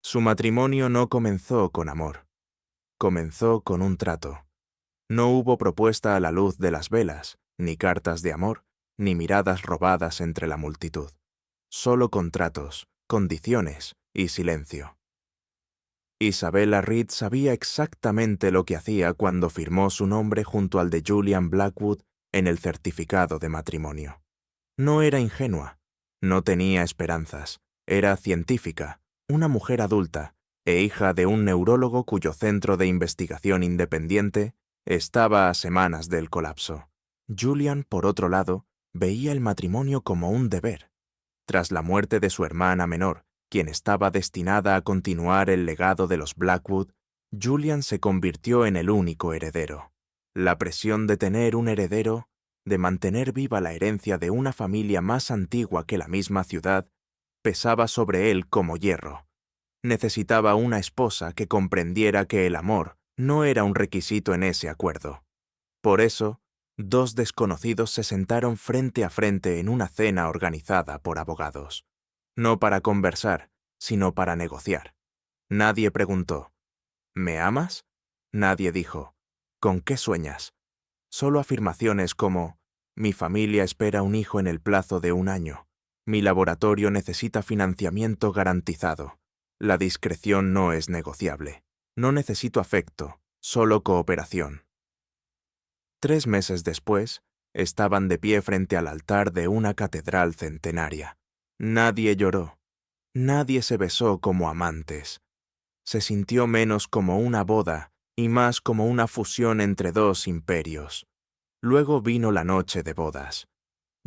Su matrimonio no comenzó con amor, comenzó con un trato. No hubo propuesta a la luz de las velas, ni cartas de amor, ni miradas robadas entre la multitud. Solo contratos, condiciones y silencio. Isabella Reed sabía exactamente lo que hacía cuando firmó su nombre junto al de Julian Blackwood en el certificado de matrimonio. No era ingenua, no tenía esperanzas, era científica, una mujer adulta e hija de un neurólogo cuyo centro de investigación independiente estaba a semanas del colapso. Julian, por otro lado, veía el matrimonio como un deber. Tras la muerte de su hermana menor, quien estaba destinada a continuar el legado de los Blackwood, Julian se convirtió en el único heredero. La presión de tener un heredero, de mantener viva la herencia de una familia más antigua que la misma ciudad, pesaba sobre él como hierro. Necesitaba una esposa que comprendiera que el amor no era un requisito en ese acuerdo. Por eso, dos desconocidos se sentaron frente a frente en una cena organizada por abogados. No para conversar, sino para negociar. Nadie preguntó, ¿me amas? Nadie dijo, ¿con qué sueñas? Solo afirmaciones como, mi familia espera un hijo en el plazo de 1 año. Mi laboratorio necesita financiamiento garantizado. La discreción no es negociable. No necesito afecto, solo cooperación. 3 meses después, estaban de pie frente al altar de una catedral centenaria. Nadie lloró. Nadie se besó como amantes. Se sintió menos como una boda y más como una fusión entre dos imperios. Luego vino la noche de bodas.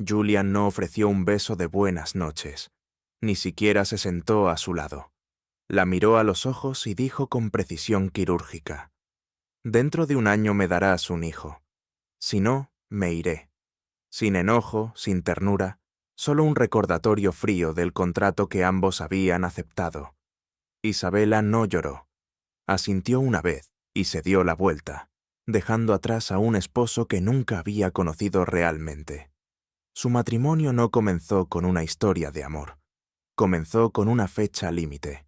Julian no ofreció un beso de buenas noches. Ni siquiera se sentó a su lado. La miró a los ojos y dijo con precisión quirúrgica, «Dentro de 1 año me darás un hijo. Si no, me iré». Sin enojo, sin ternura, solo un recordatorio frío del contrato que ambos habían aceptado. Isabella no lloró. Asintió una vez y se dio la vuelta, dejando atrás a un esposo que nunca había conocido realmente. Su matrimonio no comenzó con una historia de amor. Comenzó con una fecha límite.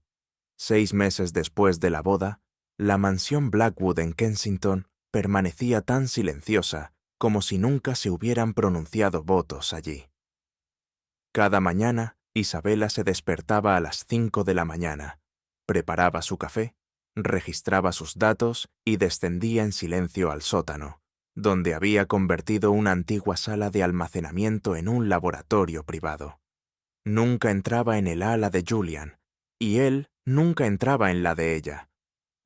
6 meses después de la boda, la mansión Blackwood en Kensington permanecía tan silenciosa como si nunca se hubieran pronunciado votos allí. Cada mañana, Isabella se despertaba a las 5 de la mañana, preparaba su café, registraba sus datos y descendía en silencio al sótano, donde había convertido una antigua sala de almacenamiento en un laboratorio privado. Nunca entraba en el ala de Julian, y él nunca entraba en la de ella.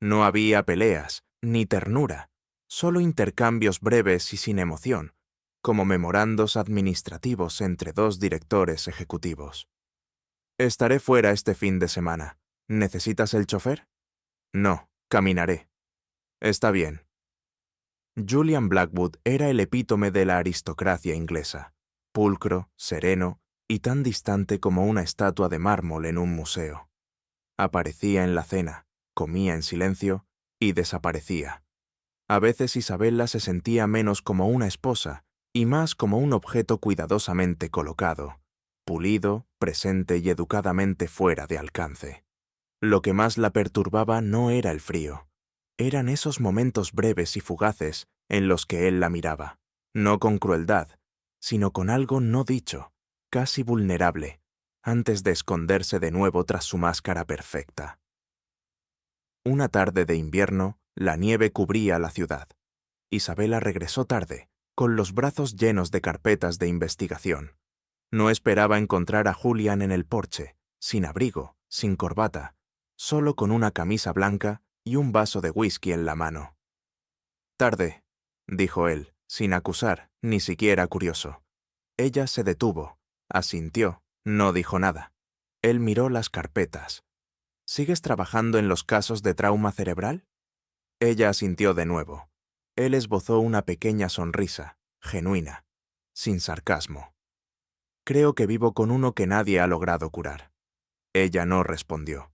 No había peleas, ni ternura, solo intercambios breves y sin emoción, como memorandos administrativos entre dos directores ejecutivos. «Estaré fuera este fin de semana. ¿Necesitas el chofer?» «No, caminaré». «Está bien». Julian Blackwood era el epítome de la aristocracia inglesa, pulcro, sereno y tan distante como una estatua de mármol en un museo. Aparecía en la cena, comía en silencio y desaparecía. A veces Isabella se sentía menos como una esposa y más como un objeto cuidadosamente colocado, pulido, presente y educadamente fuera de alcance. Lo que más la perturbaba no era el frío. Eran esos momentos breves y fugaces en los que él la miraba, no con crueldad, sino con algo no dicho, casi vulnerable, antes de esconderse de nuevo tras su máscara perfecta. Una tarde de invierno, la nieve cubría la ciudad. Isabella regresó tarde, con los brazos llenos de carpetas de investigación. No esperaba encontrar a Julian en el porche, sin abrigo, sin corbata, solo con una camisa blanca y un vaso de whisky en la mano. «Tarde», dijo él, sin acusar, ni siquiera curioso. Ella se detuvo, asintió, no dijo nada. Él miró las carpetas. «¿Sigues trabajando en los casos de trauma cerebral?» Ella asintió de nuevo. Él esbozó una pequeña sonrisa, genuina, sin sarcasmo. «Creo que vivo con uno que nadie ha logrado curar». Ella no respondió.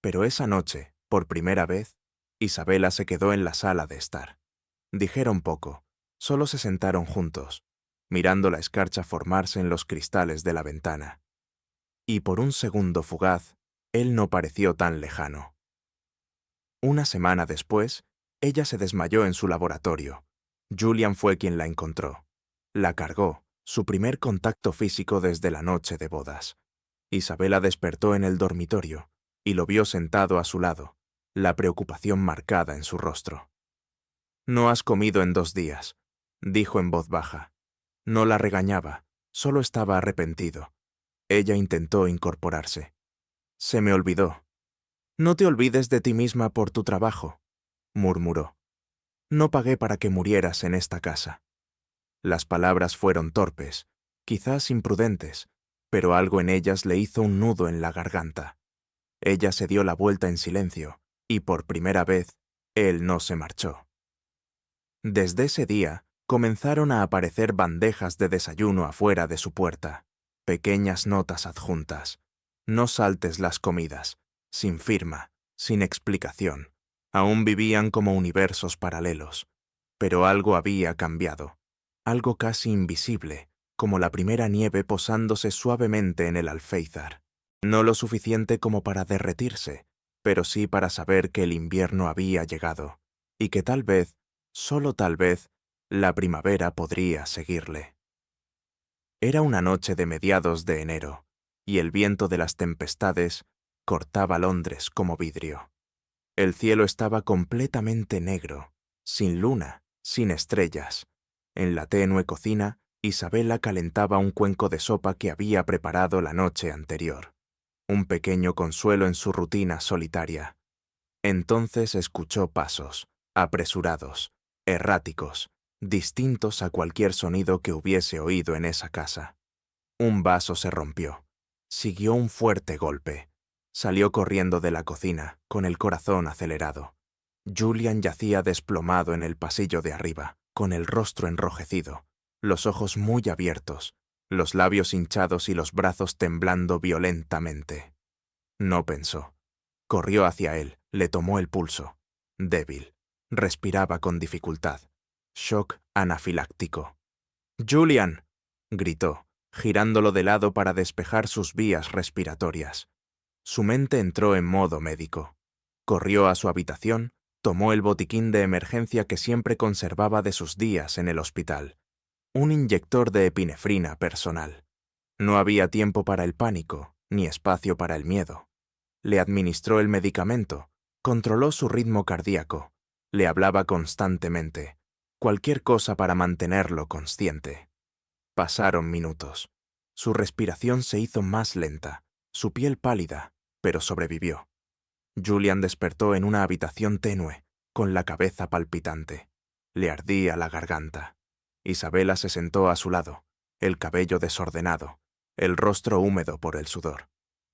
Pero esa noche, por primera vez, Isabella se quedó en la sala de estar. Dijeron poco, solo se sentaron juntos, mirando la escarcha formarse en los cristales de la ventana. Y por un segundo fugaz, él no pareció tan lejano. Una semana después, ella se desmayó en su laboratorio. Julian fue quien la encontró. La cargó, su primer contacto físico desde la noche de bodas. Isabela despertó en el dormitorio y lo vio sentado a su lado, la preocupación marcada en su rostro. «No has comido en 2 días», dijo en voz baja. No la regañaba, solo estaba arrepentido. Ella intentó incorporarse. «Se me olvidó». «No te olvides de ti misma por tu trabajo», murmuró. «No pagué para que murieras en esta casa». Las palabras fueron torpes, quizás imprudentes, pero algo en ellas le hizo un nudo en la garganta. Ella se dio la vuelta en silencio, y por primera vez, él no se marchó. Desde ese día, comenzaron a aparecer bandejas de desayuno afuera de su puerta, pequeñas notas adjuntas. No saltes las comidas, sin firma, sin explicación. Aún vivían como universos paralelos. Pero algo había cambiado, algo casi invisible, como la primera nieve posándose suavemente en el alféizar. No lo suficiente como para derretirse, pero sí para saber que el invierno había llegado, y que tal vez, solo tal vez, la primavera podría seguirle. Era una noche de mediados de enero, y el viento de las tempestades cortaba Londres como vidrio. El cielo estaba completamente negro, sin luna, sin estrellas. En la tenue cocina, Isabela calentaba un cuenco de sopa que había preparado la noche anterior. Un pequeño consuelo en su rutina solitaria. Entonces escuchó pasos, apresurados, erráticos, distintos a cualquier sonido que hubiese oído en esa casa. Un vaso se rompió. Siguió un fuerte golpe. Salió corriendo de la cocina, con el corazón acelerado. Julian yacía desplomado en el pasillo de arriba, con el rostro enrojecido, los ojos muy abiertos, los labios hinchados y los brazos temblando violentamente. No pensó. Corrió hacia él, le tomó el pulso. Débil. Respiraba con dificultad. Shock anafiláctico. «¡Julian!», gritó, girándolo de lado para despejar sus vías respiratorias. Su mente entró en modo médico. Corrió a su habitación, tomó el botiquín de emergencia que siempre conservaba de sus días en el hospital. Un inyector de epinefrina personal. No había tiempo para el pánico, ni espacio para el miedo. Le administró el medicamento, controló su ritmo cardíaco, le hablaba constantemente, cualquier cosa para mantenerlo consciente. Pasaron minutos. Su respiración se hizo más lenta, su piel pálida, pero sobrevivió. Julian despertó en una habitación tenue, con la cabeza palpitante. Le ardía la garganta. Isabela se sentó a su lado, el cabello desordenado, el rostro húmedo por el sudor.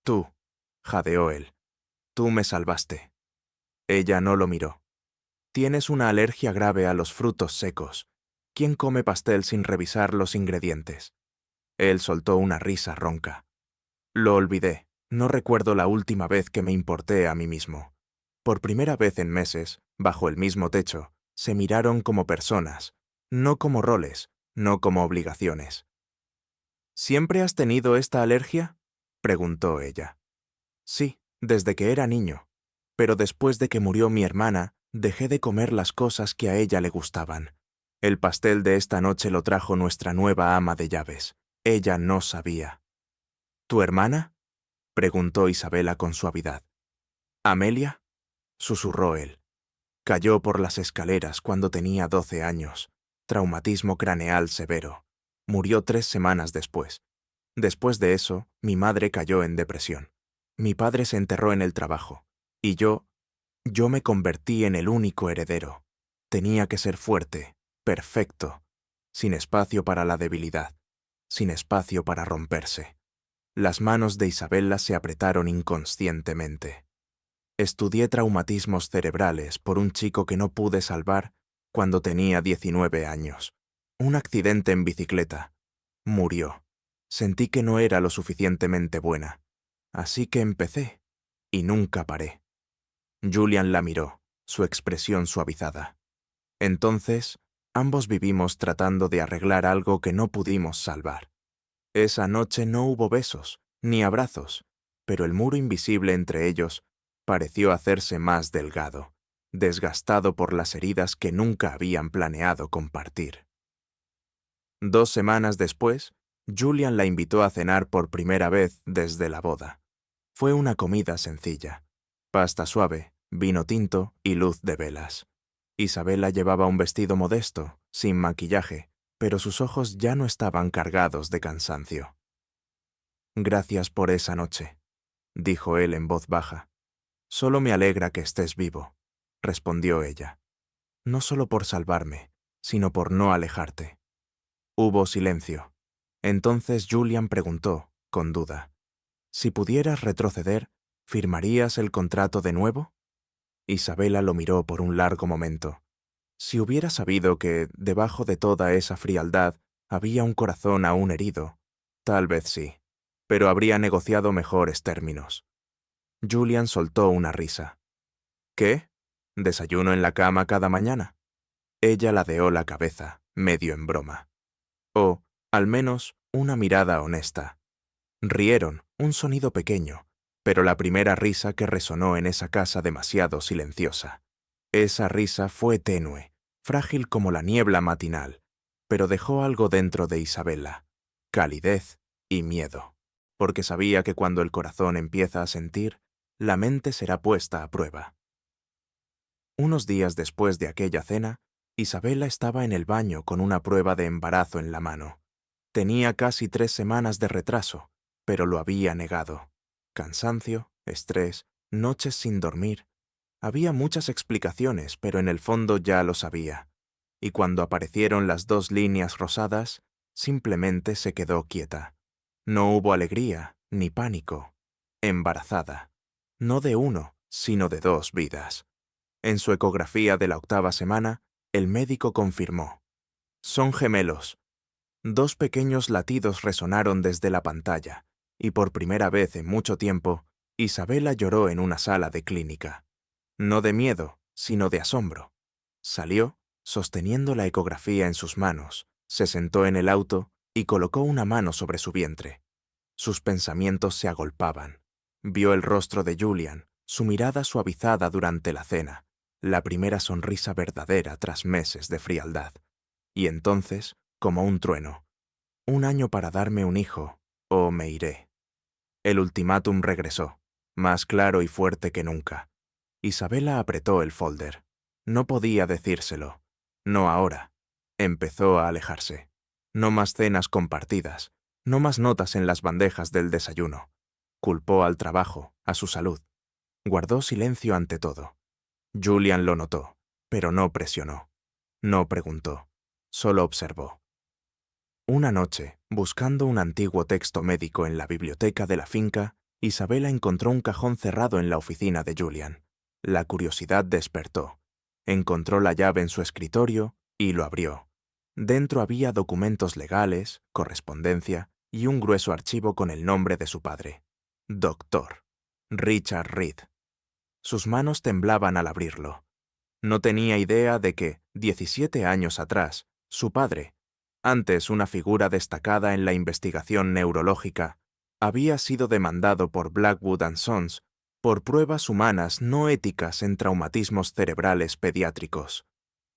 «Tú», jadeó él, «tú me salvaste». Ella no lo miró. «Tienes una alergia grave a los frutos secos. ¿Quién come pastel sin revisar los ingredientes?». Él soltó una risa ronca. «Lo olvidé. No recuerdo la última vez que me importé a mí mismo». Por primera vez en meses, bajo el mismo techo, se miraron como personas, no como roles, no como obligaciones. «¿Siempre has tenido esta alergia?», preguntó ella. «Sí, desde que era niño. Pero después de que murió mi hermana, dejé de comer las cosas que a ella le gustaban. El pastel de esta noche lo trajo nuestra nueva ama de llaves. Ella no sabía». «¿Tu hermana?», preguntó Isabela con suavidad. «¿Amelia?», susurró él. «Cayó por las escaleras cuando tenía 12 años. Traumatismo craneal severo. Murió 3 semanas después. Después de eso, mi madre cayó en depresión. Mi padre se enterró en el trabajo. Y yo me convertí en el único heredero. Tenía que ser fuerte, perfecto, sin espacio para la debilidad, sin espacio para romperse». Las manos de Isabela se apretaron inconscientemente. «Estudié traumatismos cerebrales por un chico que no pude salvar cuando tenía 19 años. Un accidente en bicicleta. Murió. Sentí que no era lo suficientemente buena. Así que empecé, y nunca paré». Julian la miró, su expresión suavizada. «Entonces, ambos vivimos tratando de arreglar algo que no pudimos salvar. Esa noche no hubo besos, ni abrazos, pero el muro invisible entre ellos pareció hacerse más delgado, desgastado por las heridas que nunca habían planeado compartir. 2 semanas después, Julian la invitó a cenar por primera vez desde la boda. Fue una comida sencilla: pasta suave, vino tinto y luz de velas. Isabela llevaba un vestido modesto, sin maquillaje, pero sus ojos ya no estaban cargados de cansancio. «Gracias por esa noche», dijo él en voz baja. «Solo me alegra que estés vivo», respondió ella. «No solo por salvarme, sino por no alejarte». Hubo silencio. Entonces Julian preguntó, con duda: «Si pudieras retroceder, ¿firmarías el contrato de nuevo?» Isabela lo miró por un largo momento. Si hubiera sabido que, debajo de toda esa frialdad, había un corazón aún herido, tal vez sí, pero habría negociado mejores términos. Julian soltó una risa. «¿Qué? ¿Desayuno en la cama cada mañana?» Ella ladeó la cabeza, medio en broma. O, al menos, una mirada honesta. Rieron, un sonido pequeño, pero la primera risa que resonó en esa casa demasiado silenciosa. Esa risa fue tenue, frágil como la niebla matinal, pero dejó algo dentro de Isabela: calidez y miedo, porque sabía que cuando el corazón empieza a sentir, la mente será puesta a prueba. Unos días después de aquella cena, Isabela estaba en el baño con una prueba de embarazo en la mano. Tenía casi 3 semanas de retraso, pero lo había negado. Cansancio, estrés, noches sin dormir. Había muchas explicaciones, pero en el fondo ya lo sabía. Y cuando aparecieron las 2 líneas rosadas, simplemente se quedó quieta. No hubo alegría, ni pánico. Embarazada. No de uno, sino de 2 vidas. En su ecografía de la 8ª semana, el médico confirmó: «Son gemelos». 2 pequeños latidos resonaron desde la pantalla, y por primera vez en mucho tiempo, Isabela lloró en una sala de clínica. No de miedo, sino de asombro. Salió, sosteniendo la ecografía en sus manos, se sentó en el auto y colocó una mano sobre su vientre. Sus pensamientos se agolpaban. Vio el rostro de Julian, su mirada suavizada durante la cena, la primera sonrisa verdadera tras meses de frialdad. Y entonces, como un trueno: «Un año para darme un hijo, o me iré». El ultimátum regresó, más claro y fuerte que nunca. Isabela apretó el folder. No podía decírselo. No ahora. Empezó a alejarse. No más cenas compartidas. No más notas en las bandejas del desayuno. Culpó al trabajo, a su salud. Guardó silencio ante todo. Julian lo notó, pero no presionó. No preguntó. Solo observó. Una noche, buscando un antiguo texto médico en la biblioteca de la finca, Isabela encontró un cajón cerrado en la oficina de Julian. La curiosidad despertó. Encontró la llave en su escritorio y lo abrió. Dentro había documentos legales, correspondencia y un grueso archivo con el nombre de su padre: Dr. Richard Reed. Sus manos temblaban al abrirlo. No tenía idea de que, 17 años atrás, su padre, antes una figura destacada en la investigación neurológica, había sido demandado por Blackwood & Sons por pruebas humanas no éticas en traumatismos cerebrales pediátricos.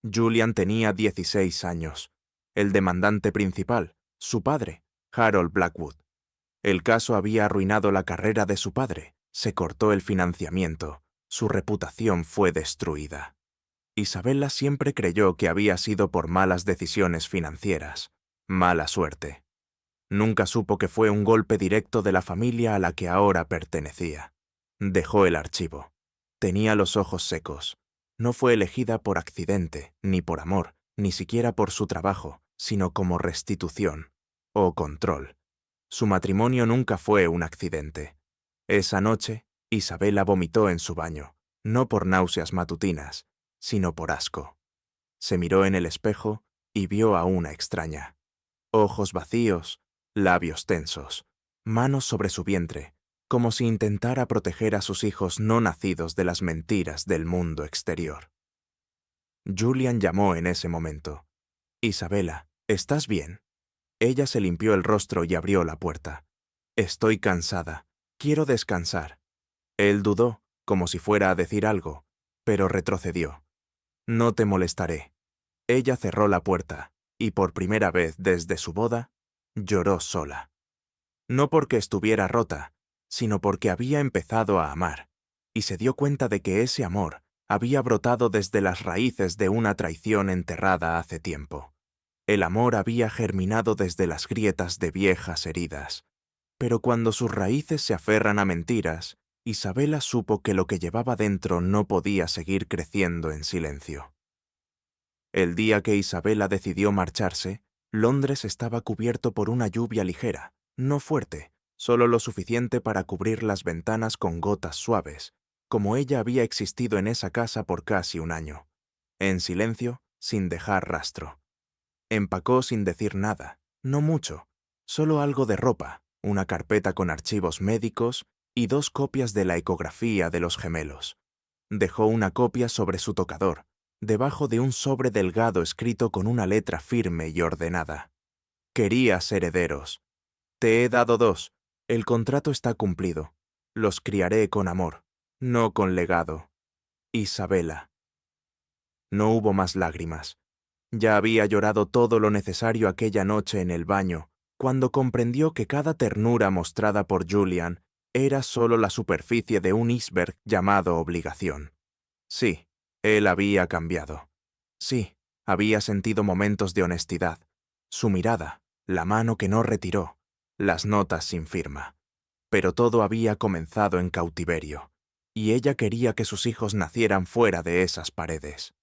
Julian tenía 16 años. El demandante principal, su padre, Harold Blackwood. El caso había arruinado la carrera de su padre, se cortó el financiamiento, su reputación fue destruida. Isabela siempre creyó que había sido por malas decisiones financieras, mala suerte. Nunca supo que fue un golpe directo de la familia a la que ahora pertenecía. Dejó el archivo. Tenía los ojos secos. No fue elegida por accidente, ni por amor, ni siquiera por su trabajo, sino como restitución o control. Su matrimonio nunca fue un accidente. Esa noche, Isabela vomitó en su baño, no por náuseas matutinas, sino por asco. Se miró en el espejo y vio a una extraña. Ojos vacíos, labios tensos, manos sobre su vientre, como si intentara proteger a sus hijos no nacidos de las mentiras del mundo exterior. Julian llamó en ese momento. «Isabela, ¿estás bien?» Ella se limpió el rostro y abrió la puerta. «Estoy cansada. Quiero descansar. Él dudó, como si fuera a decir algo, pero retrocedió. No te molestaré. Ella cerró la puerta, y por primera vez desde su boda, lloró sola. No porque estuviera rota, sino porque había empezado a amar, y se dio cuenta de que ese amor había brotado desde las raíces de una traición enterrada hace tiempo. El amor había germinado desde las grietas de viejas heridas. Pero cuando sus raíces se aferran a mentiras, Isabela supo que lo que llevaba dentro no podía seguir creciendo en silencio. El día que Isabela decidió marcharse, Londres estaba cubierto por una lluvia ligera, no fuerte, solo lo suficiente para cubrir las ventanas con gotas suaves, como ella había existido en esa casa por casi un año. En silencio, sin dejar rastro. Empacó sin decir nada, no mucho, solo algo de ropa, una carpeta con archivos médicos y 2 copias de la ecografía de los gemelos. Dejó una copia sobre su tocador, debajo de un sobre delgado escrito con una letra firme y ordenada. Querías herederos. Te he dado 2. El contrato está cumplido. Los criaré con amor, no con legado. Isabela. No hubo más lágrimas. Ya había llorado todo lo necesario aquella noche en el baño, cuando comprendió que cada ternura mostrada por Julian era solo la superficie de un iceberg llamado obligación. Sí, él había cambiado. Sí, había sentido momentos de honestidad. Su mirada, la mano que no retiró, las notas sin firma. Pero todo había comenzado en cautiverio, y ella quería que sus hijos nacieran fuera de esas paredes.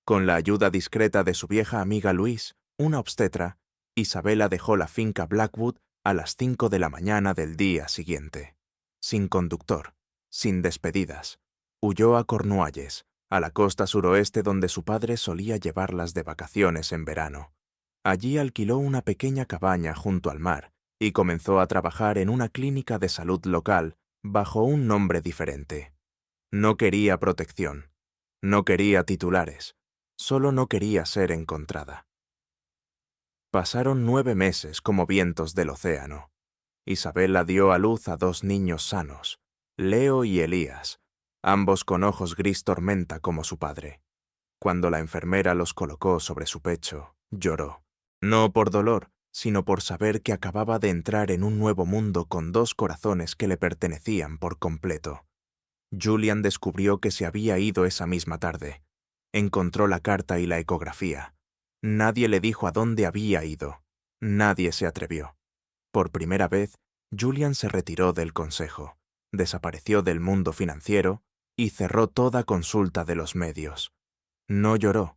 Con la ayuda discreta de su vieja amiga Louise, una obstetra, Isabela dejó la finca Blackwood a las 5 de la mañana del día siguiente. Sin conductor, sin despedidas. Huyó a Cornualles, a la costa suroeste donde su padre solía llevarlas de vacaciones en verano. Allí alquiló una pequeña cabaña junto al mar y comenzó a trabajar en una clínica de salud local bajo un nombre diferente. No quería protección. No quería titulares. Solo no quería ser encontrada. Pasaron 9 meses como vientos del océano. Isabela dio a luz a 2 niños sanos, Leo y Elías, ambos con ojos gris tormenta como su padre. Cuando la enfermera los colocó sobre su pecho, lloró. No por dolor, sino por saber que acababa de entrar en un nuevo mundo con 2 corazones que le pertenecían por completo. Julian descubrió que se había ido esa misma tarde. Encontró la carta y la ecografía. Nadie le dijo a dónde había ido. Nadie se atrevió. Por primera vez, Julian se retiró del consejo, desapareció del mundo financiero y cerró toda consulta de los medios. No lloró,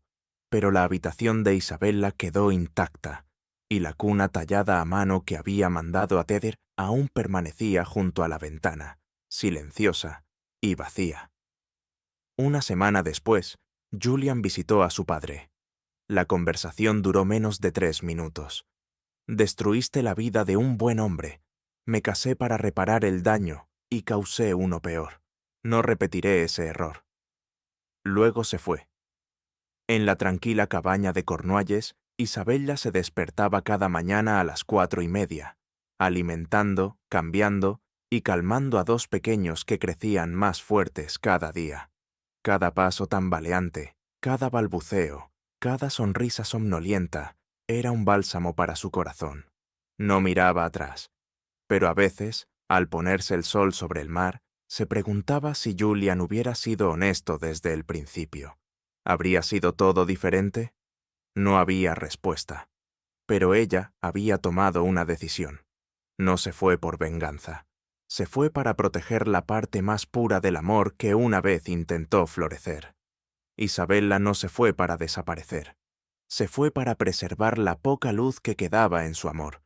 pero la habitación de Isabella quedó intacta, y la cuna tallada a mano que había mandado a Tether aún permanecía junto a la ventana, silenciosa y vacía. Una semana después, Julian visitó a su padre. La conversación duró menos de 3 minutos. Destruiste la vida de un buen hombre. Me casé para reparar el daño y causé uno peor. No repetiré ese error. Luego se fue. En la tranquila cabaña de Cornualles, Isabella se despertaba cada mañana a las 4:30, alimentando, cambiando y calmando a 2 pequeños que crecían más fuertes cada día. Cada paso tambaleante, cada balbuceo, cada sonrisa somnolienta era un bálsamo para su corazón. No miraba atrás, pero a veces, al ponerse el sol sobre el mar, se preguntaba si Julian hubiera sido honesto desde el principio. ¿Habría sido todo diferente? No había respuesta. Pero ella había tomado una decisión. No se fue por venganza. Se fue para proteger la parte más pura del amor que una vez intentó florecer. Isabella no se fue para desaparecer. Se fue para preservar la poca luz que quedaba en su amor.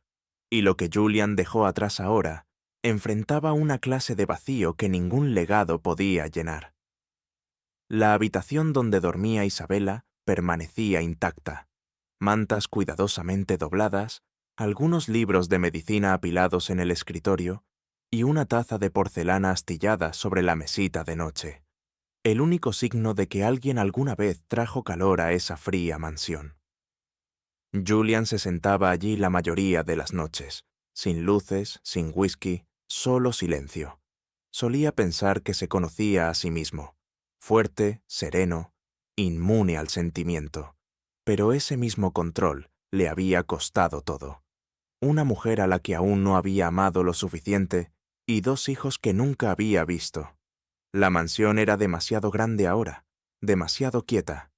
Y lo que Julian dejó atrás ahora enfrentaba una clase de vacío que ningún legado podía llenar. La habitación donde dormía Isabella permanecía intacta. Mantas cuidadosamente dobladas, algunos libros de medicina apilados en el escritorio y una taza de porcelana astillada sobre la mesita de noche. El único signo de que alguien alguna vez trajo calor a esa fría mansión. Julian se sentaba allí la mayoría de las noches, sin luces, sin whisky, solo silencio. Solía pensar que se conocía a sí mismo, fuerte, sereno, inmune al sentimiento. Pero ese mismo control le había costado todo. Una mujer a la que aún no había amado lo suficiente y 2 hijos que nunca había visto. La mansión era demasiado grande ahora, demasiado quieta.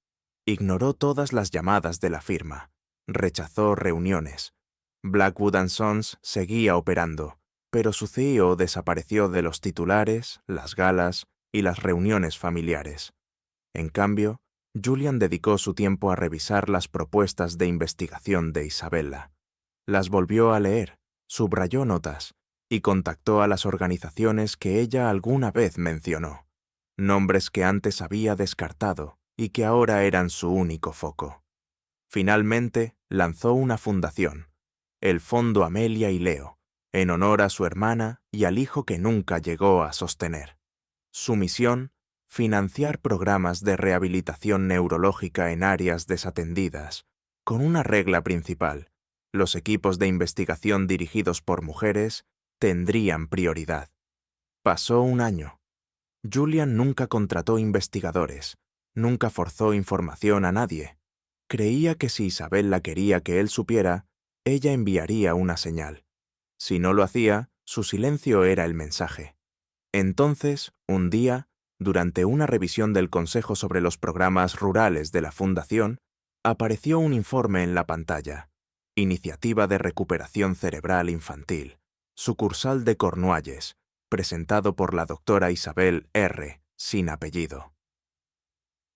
Ignoró todas las llamadas de la firma. Rechazó reuniones. Blackwood & Sons seguía operando, pero su CEO desapareció de los titulares, las galas y las reuniones familiares. En cambio, Julian dedicó su tiempo a revisar las propuestas de investigación de Isabella. Las volvió a leer, subrayó notas y contactó a las organizaciones que ella alguna vez mencionó, nombres que antes había descartado y que ahora eran su único foco. Finalmente, lanzó una fundación, el Fondo Amelia y Leo, en honor a su hermana y al hijo que nunca llegó a sostener. Su misión: financiar programas de rehabilitación neurológica en áreas desatendidas, con una regla principal: los equipos de investigación dirigidos por mujeres tendrían prioridad. Pasó un año. Julian nunca contrató investigadores, nunca forzó información a nadie. Creía que si Isabella quería que él supiera, ella enviaría una señal. Si no lo hacía, su silencio era el mensaje. Entonces, un día, durante una revisión del Consejo sobre los programas rurales de la Fundación, apareció un informe en la pantalla: Iniciativa de Recuperación Cerebral Infantil, sucursal de Cornualles, presentado por la doctora Isabel R., sin apellido.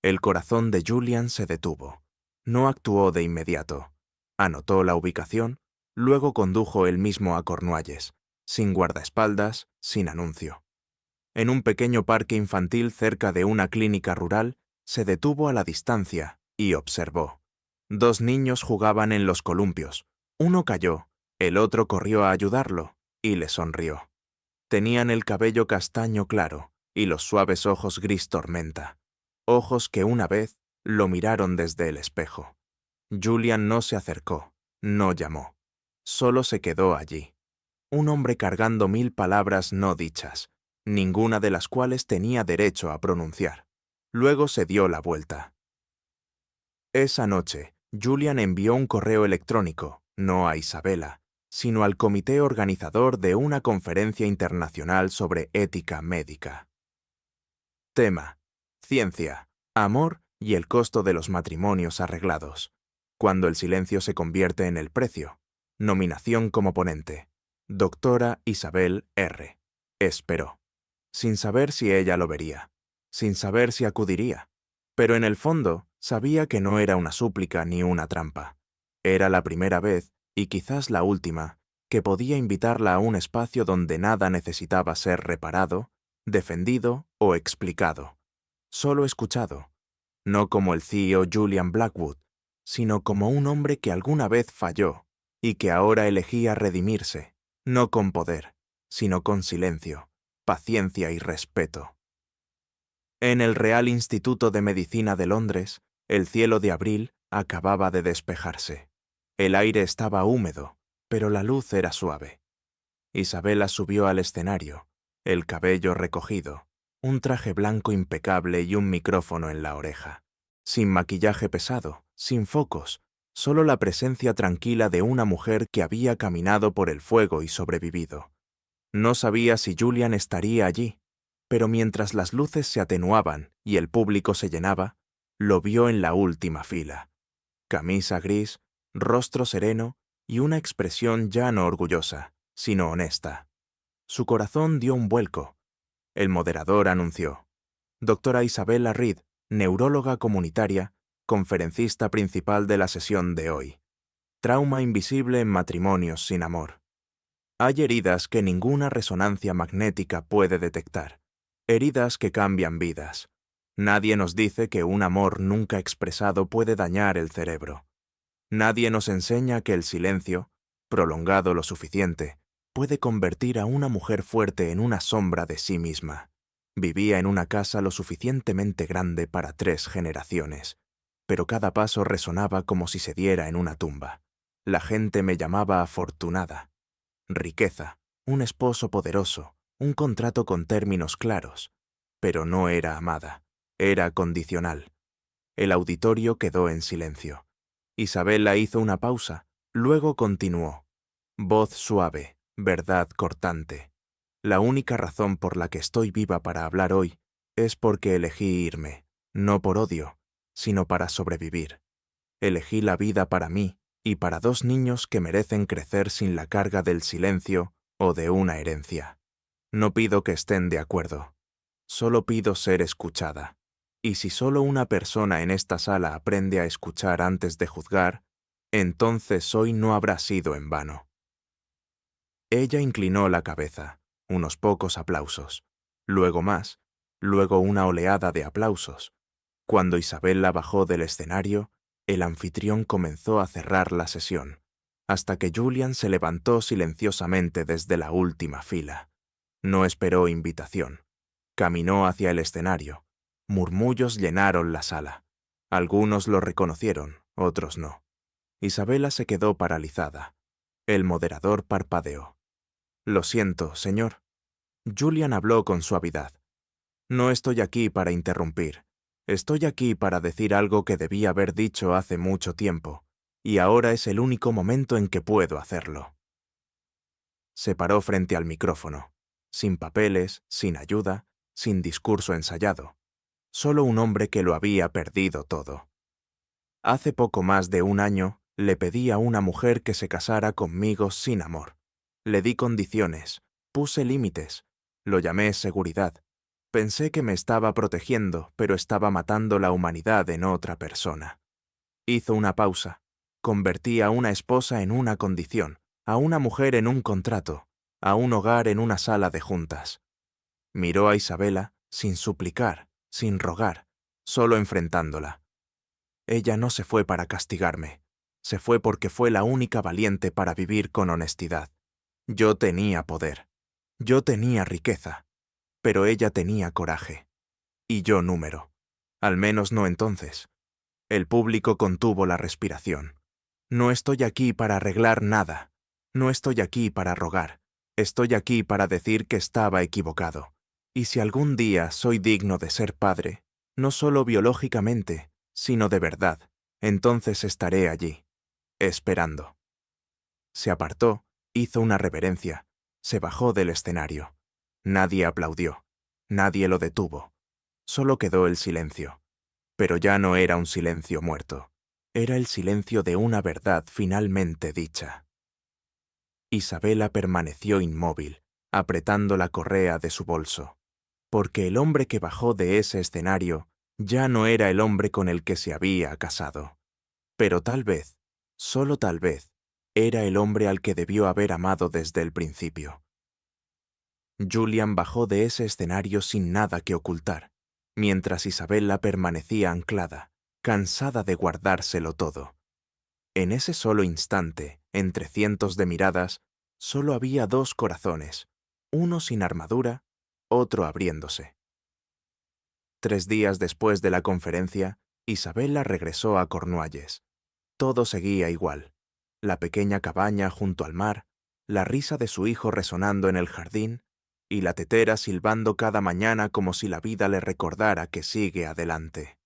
El corazón de Julian se detuvo. No actuó de inmediato. Anotó la ubicación, luego condujo él mismo a Cornualles, sin guardaespaldas, sin anuncio. En un pequeño parque infantil cerca de una clínica rural, se detuvo a la distancia y observó. 2 niños jugaban en los columpios. Uno cayó, el otro corrió a ayudarlo y le sonrió. Tenían el cabello castaño claro y los suaves ojos gris tormenta, ojos que una vez lo miraron desde el espejo. Julian no se acercó, no llamó. Solo se quedó allí. Un hombre cargando 1000 palabras no dichas, ninguna de las cuales tenía derecho a pronunciar. Luego se dio la vuelta. Esa noche, Julian envió un correo electrónico, no a Isabella, sino al comité organizador de una conferencia internacional sobre ética médica. Tema: ciencia, amor y el costo de los matrimonios arreglados. Cuando el silencio se convierte en el precio. Nominación como ponente: doctora Isabel R. Esperó, sin saber si ella lo vería, sin saber si acudiría. Pero en el fondo, sabía que no era una súplica ni una trampa. Era la primera vez, y quizás la última, que podía invitarla a un espacio donde nada necesitaba ser reparado, defendido o explicado. Solo escuchado, no como el CEO Julian Blackwood, sino como un hombre que alguna vez falló y que ahora elegía redimirse, no con poder, sino con silencio, paciencia y respeto. En el Real Instituto de Medicina de Londres, el cielo de abril acababa de despejarse. El aire estaba húmedo, pero la luz era suave. Isabella subió al escenario, el cabello recogido, un traje blanco impecable y un micrófono en la oreja. Sin maquillaje pesado, sin focos, solo la presencia tranquila de una mujer que había caminado por el fuego y sobrevivido. No sabía si Julian estaría allí, pero mientras las luces se atenuaban y el público se llenaba, lo vio en la última fila. Camisa gris, rostro sereno y una expresión ya no orgullosa, sino honesta. Su corazón dio un vuelco. El moderador anunció: doctora Isabella Reed, neuróloga comunitaria, conferencista principal de la sesión de hoy. Trauma invisible en matrimonios sin amor. Hay heridas que ninguna resonancia magnética puede detectar. Heridas que cambian vidas. Nadie nos dice que un amor nunca expresado puede dañar el cerebro. Nadie nos enseña que el silencio, prolongado lo suficiente, puede convertir a una mujer fuerte en una sombra de sí misma. Vivía en una casa lo suficientemente grande para 3 generaciones, pero cada paso resonaba como si se diera en una tumba. La gente me llamaba afortunada. Riqueza, un esposo poderoso, un contrato con términos claros, pero no era amada, era condicional. El auditorio quedó en silencio. Isabella hizo una pausa, luego continuó. Voz suave, verdad cortante. La única razón por la que estoy viva para hablar hoy es porque elegí irme, no por odio, sino para sobrevivir. Elegí la vida para mí y para 2 niños que merecen crecer sin la carga del silencio o de una herencia. No pido que estén de acuerdo, solo pido ser escuchada. Y si solo una persona en esta sala aprende a escuchar antes de juzgar, entonces hoy no habrá sido en vano. Ella inclinó la cabeza, unos pocos aplausos, luego más, luego una oleada de aplausos. Cuando Isabella bajó del escenario, el anfitrión comenzó a cerrar la sesión, hasta que Julian se levantó silenciosamente desde la última fila. No esperó invitación. Caminó hacia el escenario. Murmullos llenaron la sala. Algunos lo reconocieron, otros no. Isabella se quedó paralizada. El moderador parpadeó. «Lo siento, señor». Julian habló con suavidad. «No estoy aquí para interrumpir. Estoy aquí para decir algo que debí haber dicho hace mucho tiempo, y ahora es el único momento en que puedo hacerlo». Se paró frente al micrófono, sin papeles, sin ayuda, sin discurso ensayado. Solo un hombre que lo había perdido todo. Hace poco más de 1 año, le pedí a una mujer que se casara conmigo sin amor. Le di condiciones, puse límites, lo llamé seguridad. Pensé que me estaba protegiendo, pero estaba matando la humanidad en otra persona. Hizo una pausa. Convertí a una esposa en una condición, a una mujer en un contrato, a un hogar en una sala de juntas. Miró a Isabella sin suplicar, sin rogar, solo enfrentándola. Ella no se fue para castigarme, se fue porque fue la única valiente para vivir con honestidad. Yo tenía poder, yo tenía riqueza, pero ella tenía coraje. Y yo número. Al menos no entonces. El público contuvo la respiración. No estoy aquí para arreglar nada. No estoy aquí para rogar. Estoy aquí para decir que estaba equivocado. Y si algún día soy digno de ser padre, no solo biológicamente, sino de verdad, entonces estaré allí, esperando. Se apartó, hizo una reverencia, se bajó del escenario. Nadie aplaudió, nadie lo detuvo. Solo quedó el silencio. Pero ya no era un silencio muerto. Era el silencio de una verdad finalmente dicha. Isabella permaneció inmóvil, apretando la correa de su bolso, porque el hombre que bajó de ese escenario ya no era el hombre con el que se había casado. Pero tal vez, solo tal vez, era el hombre al que debió haber amado desde el principio. Julian bajó de ese escenario sin nada que ocultar, mientras Isabella permanecía anclada, cansada de guardárselo todo. En ese solo instante, entre cientos de miradas, solo había 2 corazones, uno sin armadura, otro abriéndose. 3 días después de la conferencia, Isabella regresó a Cornualles. Todo seguía igual. La pequeña cabaña junto al mar, la risa de su hijo resonando en el jardín, y la tetera silbando cada mañana como si la vida le recordara que sigue adelante.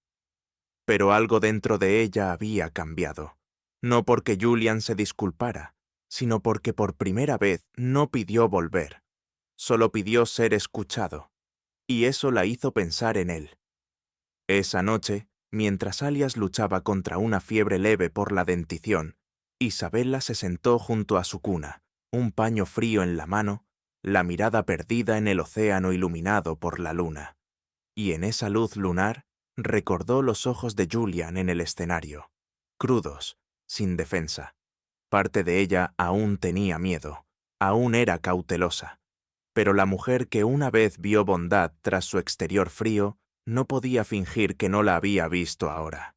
Pero algo dentro de ella había cambiado. No porque Julian se disculpara, sino porque por primera vez no pidió volver. Solo pidió ser escuchado. Y eso la hizo pensar en él. Esa noche, mientras Alias luchaba contra una fiebre leve por la dentición, Isabella se sentó junto a su cuna, un paño frío en la mano, la mirada perdida en el océano iluminado por la luna. Y en esa luz lunar recordó los ojos de Julian en el escenario, crudos, sin defensa. Parte de ella aún tenía miedo, aún era cautelosa. Pero la mujer que una vez vio bondad tras su exterior frío no podía fingir que no la había visto ahora.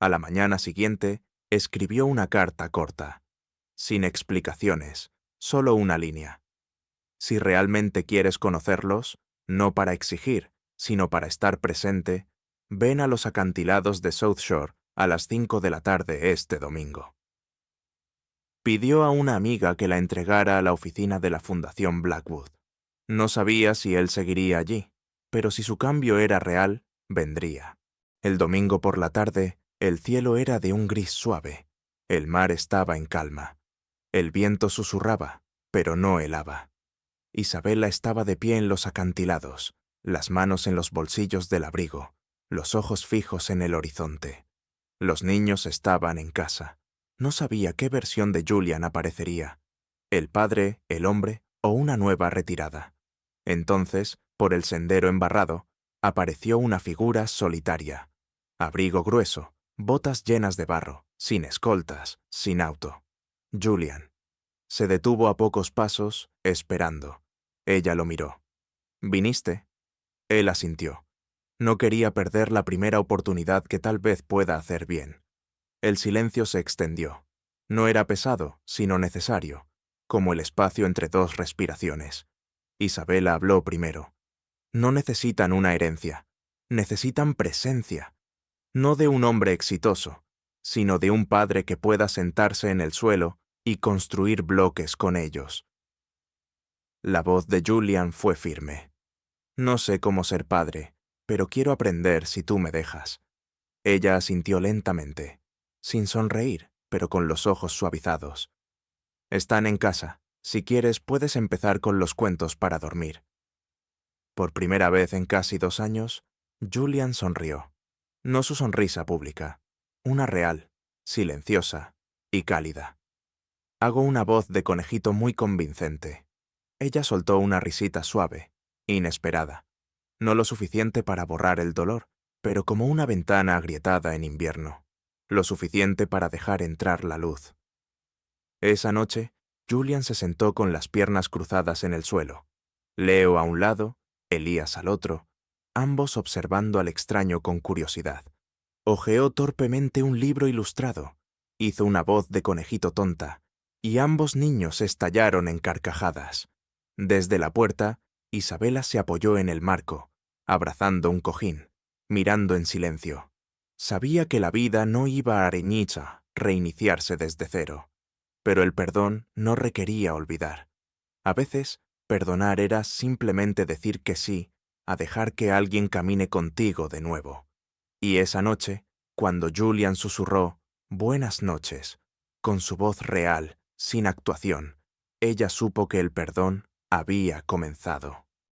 A la mañana siguiente, escribió una carta corta, sin explicaciones, solo una línea. Si realmente quieres conocerlos, no para exigir, sino para estar presente, ven a los acantilados de South Shore a las 5 de la tarde este domingo. Pidió a una amiga que la entregara a la oficina de la Fundación Blackwood. No sabía si él seguiría allí, pero si su cambio era real, vendría. El domingo por la tarde, el cielo era de un gris suave. El mar estaba en calma. El viento susurraba, pero no helaba. Isabela estaba de pie en los acantilados, las manos en los bolsillos del abrigo, los ojos fijos en el horizonte. Los niños estaban en casa. No sabía qué versión de Julian aparecería, el padre, el hombre o una nueva retirada. Entonces, por el sendero embarrado, apareció una figura solitaria. Abrigo grueso, botas llenas de barro, sin escoltas, sin auto. Julian. Se detuvo a pocos pasos, esperando. Ella lo miró. ¿Viniste? Él asintió. No quería perder la primera oportunidad que tal vez pueda hacer bien. El silencio se extendió. No era pesado, sino necesario, como el espacio entre dos respiraciones. Isabela habló primero. No necesitan una herencia, necesitan presencia. No de un hombre exitoso, sino de un padre que pueda sentarse en el suelo y construir bloques con ellos. La voz de Julian fue firme. No sé cómo ser padre, pero quiero aprender si tú me dejas. Ella asintió lentamente, sin sonreír, pero con los ojos suavizados. Están en casa. Si quieres, puedes empezar con los cuentos para dormir. Por primera vez en casi 2 años, Julian sonrió. No su sonrisa pública, una real, silenciosa y cálida. Hago una voz de conejito muy convincente. Ella soltó una risita suave, inesperada. No lo suficiente para borrar el dolor, pero como una ventana agrietada en invierno. Lo suficiente para dejar entrar la luz. Esa noche, Julian se sentó con las piernas cruzadas en el suelo. Leo a un lado, Elías al otro, ambos observando al extraño con curiosidad. Hojeó torpemente un libro ilustrado, hizo una voz de conejito tonta, y ambos niños estallaron en carcajadas. Desde la puerta, Isabela se apoyó en el marco, abrazando un cojín, mirando en silencio. Sabía que la vida no iba a reiniciarse desde cero, pero el perdón no requería olvidar. A veces, perdonar era simplemente decir que sí a dejar que alguien camine contigo de nuevo. Y esa noche, cuando Julian susurró «Buenas noches», con su voz real, sin actuación, ella supo que el perdón había comenzado.